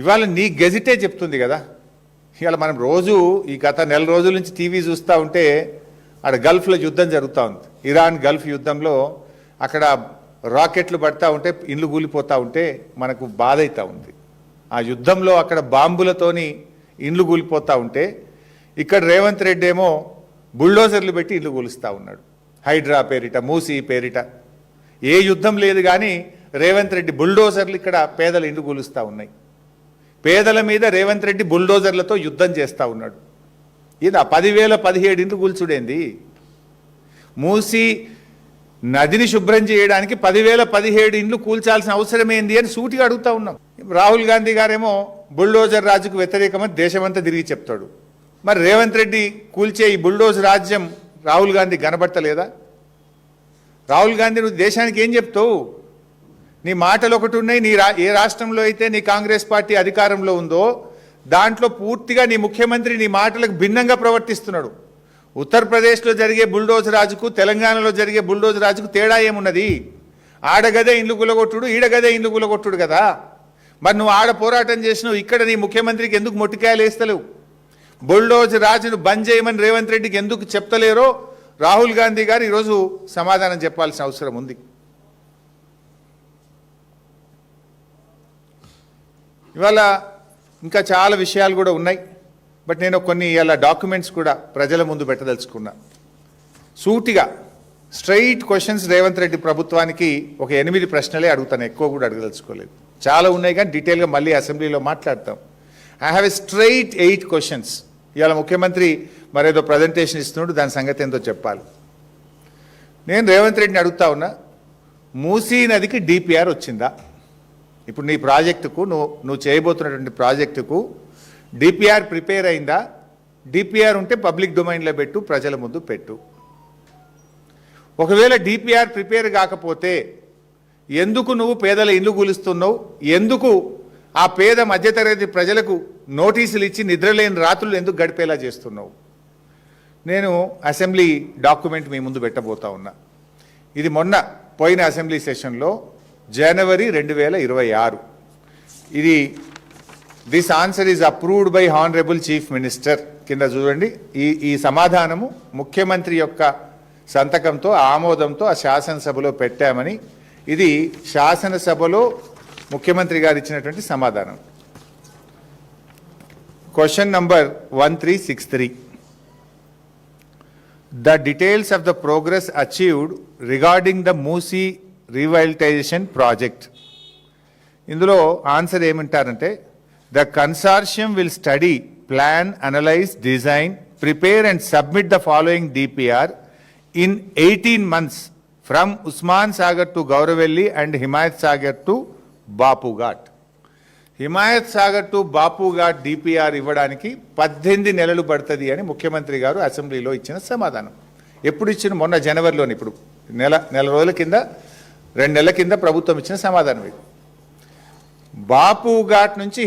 ఇవాళ నీ గెజిటే చెప్తుంది కదా. ఇవాళ మనం రోజు ఈ గత నెల రోజుల నుంచి టీవీ చూస్తూ ఉంటే అక్కడ గల్ఫ్లో యుద్ధం జరుగుతూ ఉంది. ఇరాన్ గల్ఫ్ యుద్ధంలో అక్కడ రాకెట్లు పడతా ఉంటే ఇండ్లు కూలిపోతూ ఉంటే మనకు బాధ అవుతూ ఉంది. ఆ యుద్ధంలో అక్కడ బాంబులతోని ఇండ్లు కూలిపోతూ ఉంటే ఇక్కడ రేవంత్ రెడ్డి ఏమో బుల్డోజర్లు పెట్టి ఇండ్లు కూలుస్తూ ఉన్నాడు. హైడ్రా పేరిట, మూసీ పేరిట. ఏ యుద్ధం లేదు కానీ రేవంత్ రెడ్డి బుల్డోజర్లు ఇక్కడ పేదల ఇండ్లు కూలుస్తూ ఉన్నాయి. పేదల మీద రేవంత్ రెడ్డి బుల్డోజర్లతో యుద్ధం చేస్తూ ఉన్నాడు. ఇది 10,017 ఇండ్లు కూల్చుడేంది? మూసి నదిని శుభ్రం చేయడానికి 10,017 ఇండ్లు కూల్చాల్సిన అవసరం ఏంది అని సూటిగా అడుగుతూ ఉన్నాం. రాహుల్ గాంధీ గారేమో బుల్డోజర్ రాజుకు వ్యతిరేకమని దేశమంతా తిరిగి చెప్తాడు. మరి రేవంత్ రెడ్డి కూల్చే ఈ బుల్డోజర్ రాజ్యం రాహుల్ గాంధీ కనబడతలేదా? రాహుల్ గాంధీ నువ్వు దేశానికి ఏం చెప్తావు? నీ మాటలు ఒకటి ఉన్నాయి. ఏ రాష్ట్రంలో అయితే నీ కాంగ్రెస్ పార్టీ అధికారంలో ఉందో దాంట్లో పూర్తిగా నీ ముఖ్యమంత్రి నీ మాటలకు భిన్నంగా ప్రవర్తిస్తున్నాడు. ఉత్తరప్రదేశ్లో జరిగే బుల్డోజర్ రాజుకు తెలంగాణలో జరిగే బుల్డోజర్ రాజుకు తేడా ఏమున్నది? ఆడగదే ఇండ్లు గులగొట్టుడు, ఈడగదే ఇండ్లు గులగొట్టుడు కదా. మరి నువ్వు ఆడ పోరాటం చేసినావు, ఇక్కడ నీ ముఖ్యమంత్రికి ఎందుకు మొట్టికాయలు వేస్తలేవు? బుల్డోజర్ రాజును బంద్ చేయమని రేవంత్ రెడ్డికి ఎందుకు చెప్తలేరో రాహుల్ గాంధీ గారు ఈరోజు సమాధానం చెప్పాల్సిన అవసరం ఉంది. ఇవాళ ఇంకా చాలా విషయాలు కూడా ఉన్నాయి. బట్ నేను కొన్ని ఇలా డాక్యుమెంట్స్ కూడా ప్రజల ముందు పెట్టదలుచుకున్నా. సూటిగా స్ట్రైట్ క్వశ్చన్స్ రేవంత్ రెడ్డి ప్రభుత్వానికి ఒక 8 ప్రశ్నలే అడుగుతాను, ఎక్కువ కూడా అడగదలుచుకోలేదు. చాలా ఉన్నాయి కానీ డీటెయిల్గా మళ్ళీ అసెంబ్లీలో మాట్లాడతాం. I have a straight 8 questions. ఇవాళ ముఖ్యమంత్రి మరేదో ప్రజెంటేషన్ ఇస్తున్నాడు, దాని సంగతి ఏందో చెప్పాలి. నేను రేవంత్ రెడ్డిని అడుగుతా ఉన్నా, మూసీ నదికి డిపిఆర్ వచ్చిందా? ఇప్పుడు నీ ప్రాజెక్టుకు నువ్వు చేయబోతున్నటువంటి ప్రాజెక్టుకు డిపిఆర్ ప్రిపేర్ అయిందా? డిపిఆర్ ఉంటే పబ్లిక్ డొమైన్లో పెట్టు, ప్రజల ముందు పెట్టు. ఒకవేళ డిపిఆర్ ప్రిపేర్ కాకపోతే ఎందుకు నువ్వు పేదల ఇల్లు కూలుస్తున్నావు? ఎందుకు ఆ పేద మధ్యతరగతి ప్రజలకు నోటీసులు ఇచ్చి నిద్రలేని రాత్రులు ఎందుకు గడిపేలా చేస్తున్నావు? నేను అసెంబ్లీ డాక్యుమెంట్ మీ ముందు పెట్టబోతా ఉన్నా. ఇది మొన్న పోయిన అసెంబ్లీ సెషన్లో జనవరి 2026. ఇది this answer is approved by honourable chief minister కింద చూడండి. ఈ సమాధానము ముఖ్యమంత్రి యొక్క సంతకంతో ఆమోదంతో ఆ శాసనసభలో పెట్టామని, ఇది శాసనసభలో ముఖ్యమంత్రి గారు ఇచ్చినటువంటి సమాధానం. Question number 1363. The details of the progress achieved regarding the Moosi revitalization project. ఇందులో ఆన్సర్ ఏమంటారంటే, the consortium will study, plan, analyze, design, prepare and submit the following DPR in 18 months from Usman Sagar to Gauravelli and Himayat Sagar to Bapu Ghat. Himayat Sagar to Bapu ghat DPR ఇవ్వడానికి 18 నెలలు పడుతుంది అని ముఖ్యమంత్రి గారు అసెంబ్లీలో ఇచ్చిన సమాధానం. ఎప్పుడు ఇచ్చిన? మొన్న జనవరిలోని. ఇప్పుడు నెల రోజుల కింద, 2 నెలల కింద ప్రభుత్వం ఇచ్చిన సమాధానం ఇది. బాపు ఘాట్ నుంచి